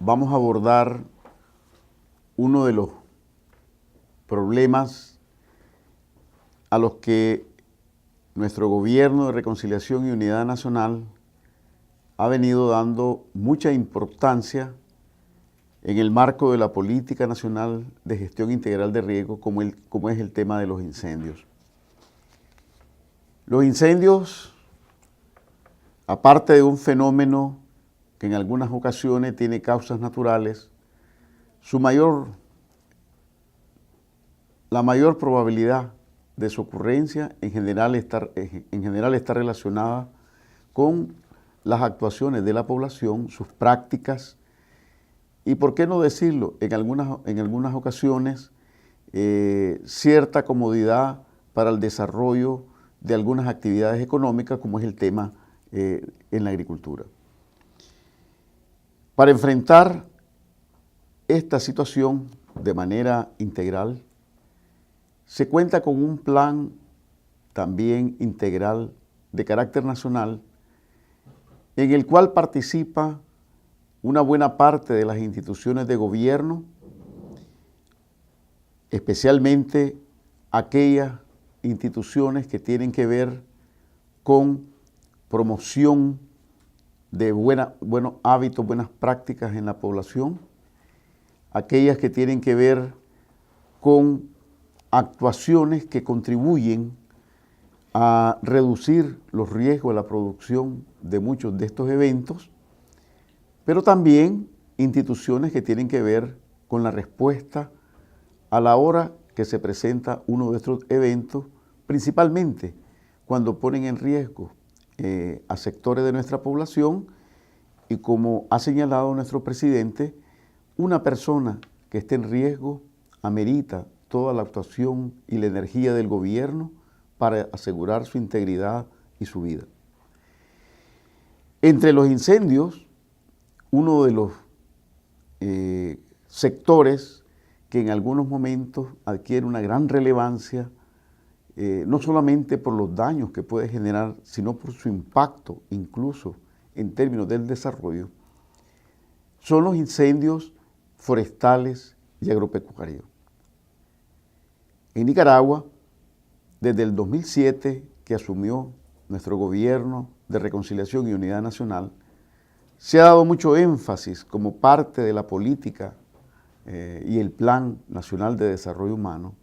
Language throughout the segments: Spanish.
vamos a abordar uno de los problemas a los que nuestro Gobierno de Reconciliación y Unidad Nacional ha venido dando mucha importancia en el marco de la Política Nacional de Gestión Integral de Riesgo, como es el tema de los incendios. Los incendios, aparte de un fenómeno que en algunas ocasiones tiene causas naturales, la mayor probabilidad de su ocurrencia en general está relacionada con las actuaciones de la población, sus prácticas y, por qué no decirlo, en algunas ocasiones, cierta comodidad para el desarrollo de algunas actividades económicas, como es el tema en la agricultura. Para enfrentar esta situación de manera integral, se cuenta con un plan también integral de carácter nacional, en el cual participa una buena parte de las instituciones de gobierno, especialmente aquellas instituciones que tienen que ver con promoción de buenos hábitos, buenas prácticas en la población, aquellas que tienen que ver con actuaciones que contribuyen a reducir los riesgos de la producción de muchos de estos eventos, pero también instituciones que tienen que ver con la respuesta a la hora que se presenta uno de estos eventos, principalmente cuando ponen en riesgo a sectores de nuestra población y, como ha señalado nuestro presidente, una persona que esté en riesgo amerita toda la actuación y la energía del gobierno para asegurar su integridad y su vida. Entre los incendios, uno de los sectores que en algunos momentos adquiere una gran relevancia, no solamente por los daños que puede generar, sino por su impacto, incluso en términos del desarrollo, son los incendios forestales y agropecuarios. En Nicaragua, desde el 2007, que asumió nuestro Gobierno de Reconciliación y Unidad Nacional, se ha dado mucho énfasis como parte de la política y el Plan Nacional de Desarrollo Humano,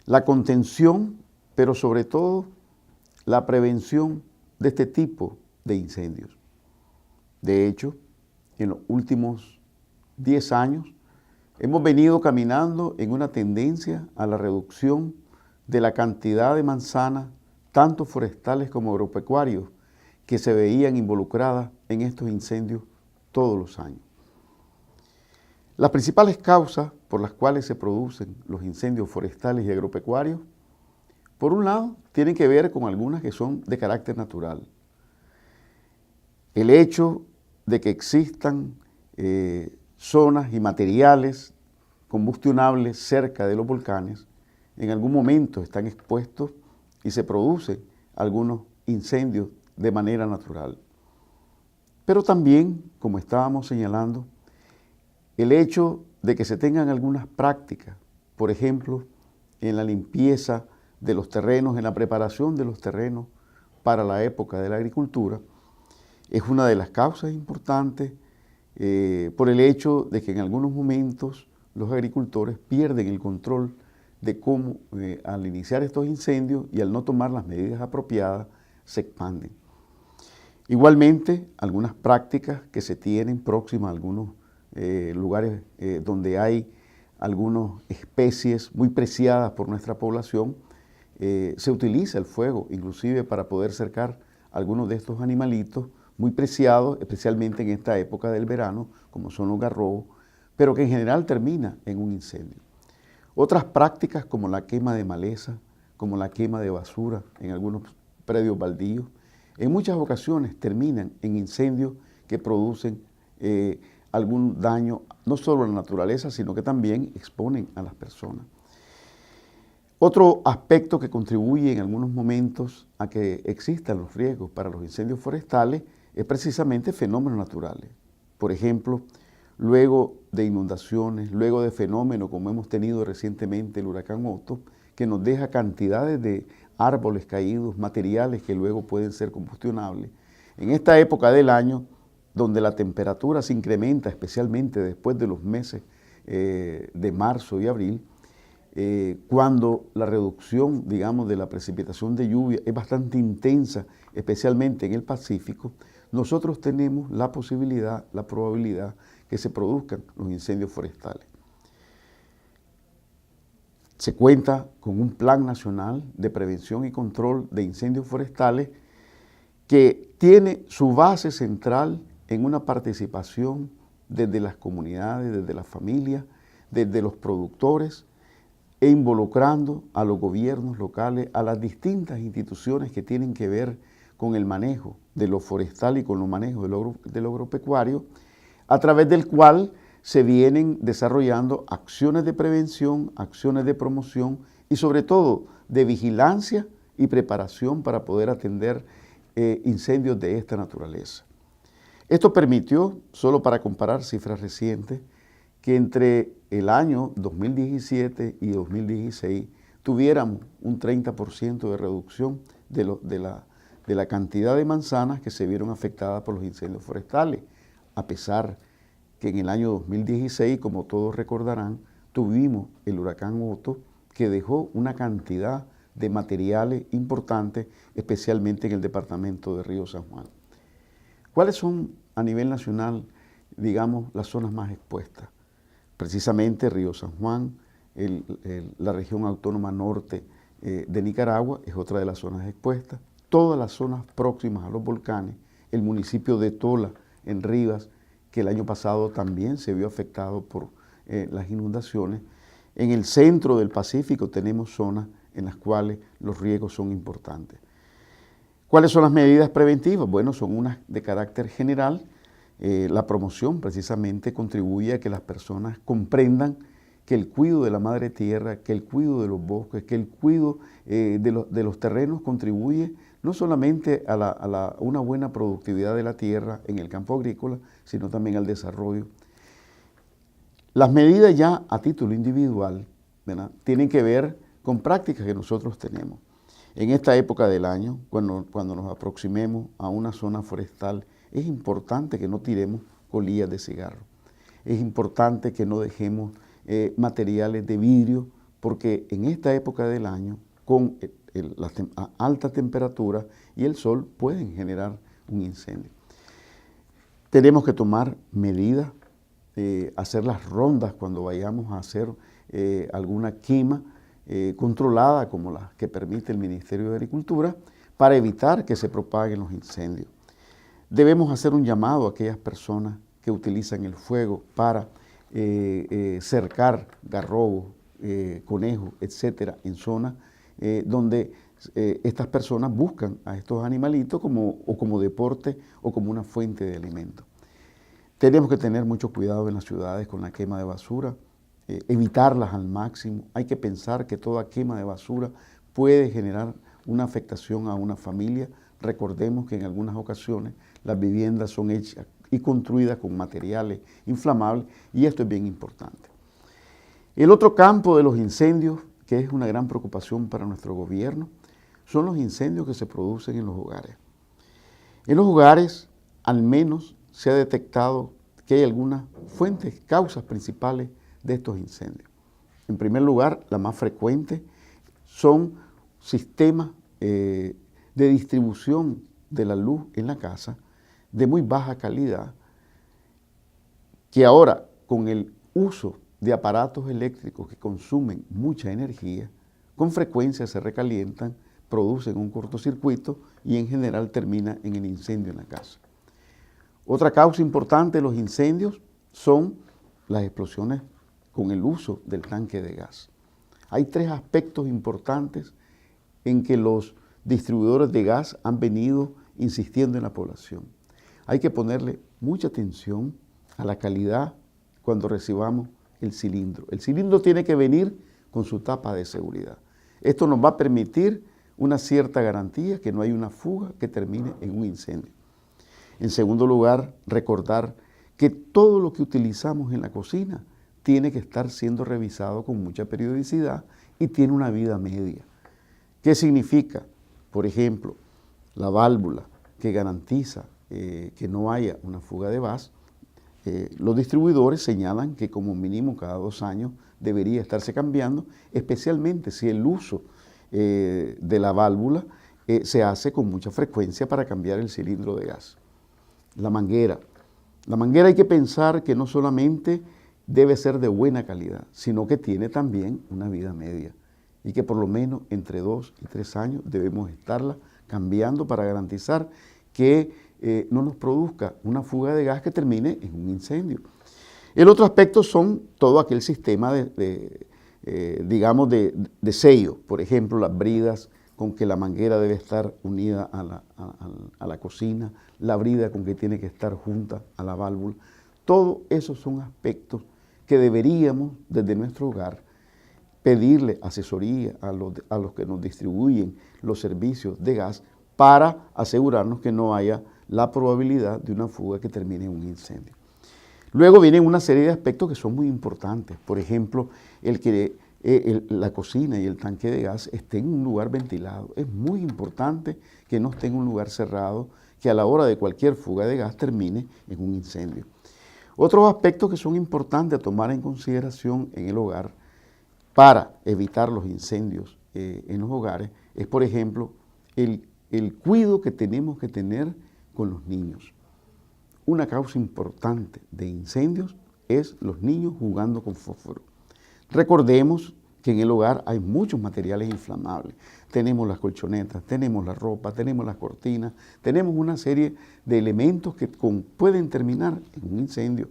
la contención, pero sobre todo la prevención de este tipo de incendios. De hecho, en los últimos 10 años, hemos venido caminando en una tendencia a la reducción de la cantidad de manzanas, tanto forestales como agropecuarios, que se veían involucradas en estos incendios todos los años. Las principales causas por las cuales se producen los incendios forestales y agropecuarios, por un lado, tienen que ver con algunas que son de carácter natural. El hecho de que existan zonas y materiales combustionables cerca de los volcanes, en algún momento están expuestos y se producen algunos incendios de manera natural. Pero también, como estábamos señalando, el hecho de que se tengan algunas prácticas, por ejemplo, en la limpieza de los terrenos, en la preparación de los terrenos para la época de la agricultura, es una de las causas importantes por el hecho de que en algunos momentos los agricultores pierden el control de cómo al iniciar estos incendios y al no tomar las medidas apropiadas se expanden. Igualmente, algunas prácticas que se tienen próximas a algunos lugares donde hay algunas especies muy preciadas por nuestra población, se utiliza el fuego inclusive para poder cercar algunos de estos animalitos muy preciados, especialmente en esta época del verano, como son los garrobos, pero que en general termina en un incendio. Otras prácticas como la quema de maleza, como la quema de basura en algunos predios baldíos, en muchas ocasiones terminan en incendios que producen algún daño, no solo a la naturaleza, sino que también exponen a las personas. Otro aspecto que contribuye en algunos momentos a que existan los riesgos para los incendios forestales es precisamente fenómenos naturales. Por ejemplo, luego de inundaciones, luego de fenómenos como hemos tenido recientemente el huracán Otto, que nos deja cantidades de árboles caídos, materiales que luego pueden ser combustionables. En esta época del año, donde la temperatura se incrementa, especialmente después de los meses de marzo y abril, cuando la reducción, digamos, de la precipitación de lluvia es bastante intensa, especialmente en el Pacífico, nosotros tenemos la posibilidad, la probabilidad que se produzcan los incendios forestales. Se cuenta con un Plan Nacional de Prevención y Control de Incendios Forestales que tiene su base central en una participación desde las comunidades, desde las familias, desde los productores, e involucrando a los gobiernos locales, a las distintas instituciones que tienen que ver con el manejo de lo forestal y con el manejo de lo agropecuario, a través del cual se vienen desarrollando acciones de prevención, acciones de promoción y sobre todo de vigilancia y preparación para poder atender incendios de esta naturaleza. Esto permitió, solo para comparar cifras recientes, que entre el año 2017 y 2016 tuviéramos un 30% de reducción de la cantidad de manzanas que se vieron afectadas por los incendios forestales, a pesar que en el año 2016, como todos recordarán, tuvimos el huracán Otto, que dejó una cantidad de materiales importantes, especialmente en el departamento de Río San Juan. ¿Cuáles son a nivel nacional, digamos, las zonas más expuestas? Precisamente Río San Juan, la región autónoma norte de Nicaragua es otra de las zonas expuestas. Todas las zonas próximas a los volcanes, el municipio de Tola, en Rivas, que el año pasado también se vio afectado por las inundaciones. En el centro del Pacífico tenemos zonas en las cuales los riesgos son importantes. ¿Cuáles son las medidas preventivas? Bueno, son unas de carácter general. La promoción precisamente contribuye a que las personas comprendan que el cuidado de la madre tierra, que el cuidado de los bosques, que el cuidado de los terrenos contribuye no solamente a una buena productividad de la tierra en el campo agrícola, sino también al desarrollo. Las medidas ya a título individual, ¿verdad?, tienen que ver con prácticas que nosotros tenemos. En esta época del año, cuando nos aproximemos a una zona forestal, es importante que no tiremos colillas de cigarro. Es importante que no dejemos materiales de vidrio, porque en esta época del año, con la alta temperatura y el sol, pueden generar un incendio. Tenemos que tomar medidas, hacer las rondas cuando vayamos a hacer alguna quema controlada, como las que permite el Ministerio de Agricultura, para evitar que se propaguen los incendios. Debemos hacer un llamado a aquellas personas que utilizan el fuego para cercar garrobos, conejos, etcétera, en zonas donde estas personas buscan a estos animalitos como deporte o como una fuente de alimento. Tenemos que tener mucho cuidado en las ciudades con la quema de basura, evitarlas al máximo. Hay que pensar que toda quema de basura puede generar una afectación a una familia. Recordemos que en algunas ocasiones las viviendas son hechas y construidas con materiales inflamables, y esto es bien importante. El otro campo de los incendios, que es una gran preocupación para nuestro gobierno, son los incendios que se producen en los hogares. En los hogares, al menos, se ha detectado que hay algunas fuentes, causas principales de estos incendios. En primer lugar, la más frecuente son sistemas de distribución de la luz en la casa de muy baja calidad, que ahora, con el uso de aparatos eléctricos que consumen mucha energía, con frecuencia se recalientan, producen un cortocircuito y en general termina en el incendio en la casa. Otra causa importante de los incendios son las explosiones con el uso del tanque de gas. Hay tres aspectos importantes en que los distribuidores de gas han venido insistiendo en la población. Hay que ponerle mucha atención a la calidad cuando recibamos el cilindro. El cilindro tiene que venir con su tapa de seguridad. Esto nos va a permitir una cierta garantía que no hay una fuga que termine en un incendio. En segundo lugar, recordar que todo lo que utilizamos en la cocina tiene que estar siendo revisado con mucha periodicidad y tiene una vida media. ¿Qué significa? Por ejemplo, la válvula que garantiza que no haya una fuga de gas. Los distribuidores señalan que como mínimo cada 2 años debería estarse cambiando, especialmente si el uso de la válvula se hace con mucha frecuencia para cambiar el cilindro de gas. La manguera. La manguera hay que pensar que no solamente debe ser de buena calidad, sino que tiene también una vida media y que por lo menos entre 2 y 3 años debemos estarla cambiando para garantizar que no nos produzca una fuga de gas que termine en un incendio. El otro aspecto son todo aquel sistema digamos, de sello, por ejemplo, las bridas con que la manguera debe estar unida a la cocina, la brida con que tiene que estar junta a la válvula. Todos esos son aspectos que deberíamos desde nuestro hogar pedirle asesoría a los que nos distribuyen los servicios de gas para asegurarnos que no haya la probabilidad de una fuga que termine en un incendio. Luego vienen una serie de aspectos que son muy importantes. Por ejemplo, el que la cocina y el tanque de gas estén en un lugar ventilado. Es muy importante que no esté en un lugar cerrado, que a la hora de cualquier fuga de gas termine en un incendio. Otros aspectos que son importantes a tomar en consideración en el hogar para evitar los incendios en los hogares es, por ejemplo, el cuidado que tenemos que tener con los niños. Una causa importante de incendios es los niños jugando con fósforo. Recordemos que en el hogar hay muchos materiales inflamables. Tenemos las colchonetas, tenemos la ropa, tenemos las cortinas, tenemos una serie de elementos que pueden terminar en un incendio.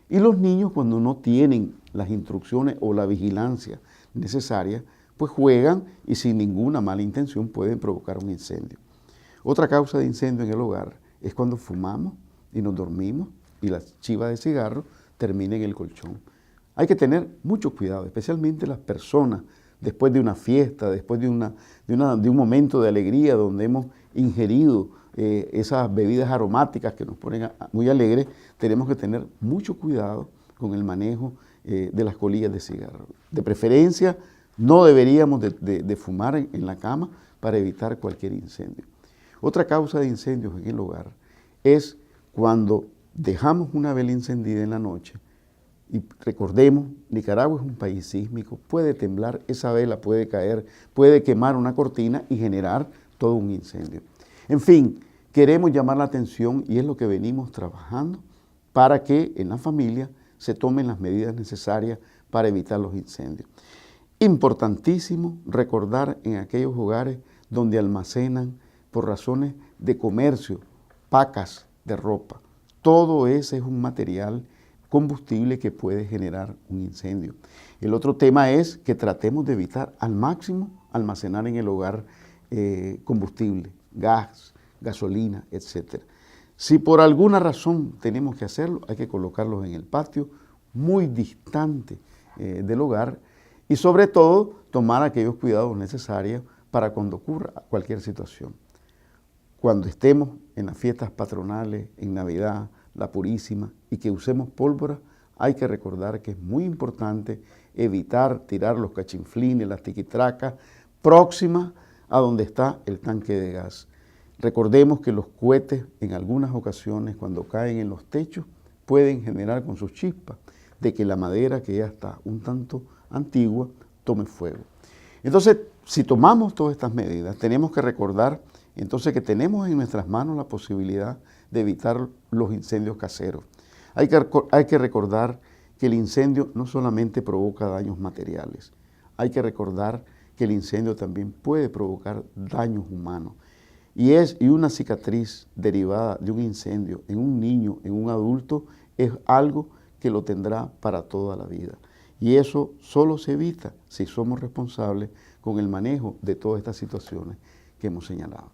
Y los niños, cuando no tienen las instrucciones o la vigilancia necesaria, pues juegan y sin ninguna mala intención pueden provocar un incendio. Otra causa de incendio en el hogar es cuando fumamos y nos dormimos y la chiva de cigarro termina en el colchón. Hay que tener mucho cuidado, especialmente las personas, después de una fiesta, después de un momento de alegría donde hemos ingerido esas bebidas aromáticas que nos ponen muy alegres, tenemos que tener mucho cuidado con el manejo de las colillas de cigarro. De preferencia, no deberíamos de fumar en la cama para evitar cualquier incendio. Otra causa de incendios en el hogar es cuando dejamos una vela encendida en la noche. Y recordemos, Nicaragua es un país sísmico, puede temblar, esa vela puede caer, puede quemar una cortina y generar todo un incendio. En fin, queremos llamar la atención y es lo que venimos trabajando para que en la familia se tomen las medidas necesarias para evitar los incendios. Importantísimo recordar en aquellos hogares donde almacenan por razones de comercio pacas de ropa. Todo ese es un material combustible que puede generar un incendio. El otro tema es que tratemos de evitar al máximo almacenar en el hogar combustible, gas, gasolina, etc. Si por alguna razón tenemos que hacerlo, hay que colocarlos en el patio, muy distante del hogar y sobre todo tomar aquellos cuidados necesarios para cuando ocurra cualquier situación. Cuando estemos en las fiestas patronales, en Navidad, la Purísima, y que usemos pólvora, hay que recordar que es muy importante evitar tirar los cachinflines, las tiquitracas, próximas a donde está el tanque de gas. Recordemos que los cohetes, en algunas ocasiones, cuando caen en los techos, pueden generar con sus chispas de que la madera, que ya está un tanto antigua, tome fuego. Entonces, si tomamos todas estas medidas, tenemos que recordar entonces que tenemos en nuestras manos la posibilidad de evitar los incendios caseros. Hay que recordar que el incendio no solamente provoca daños materiales, hay que recordar que el incendio también puede provocar daños humanos. Y una cicatriz derivada de un incendio en un niño, en un adulto, es algo que lo tendrá para toda la vida. Y eso solo se evita si somos responsables con el manejo de todas estas situaciones que hemos señalado.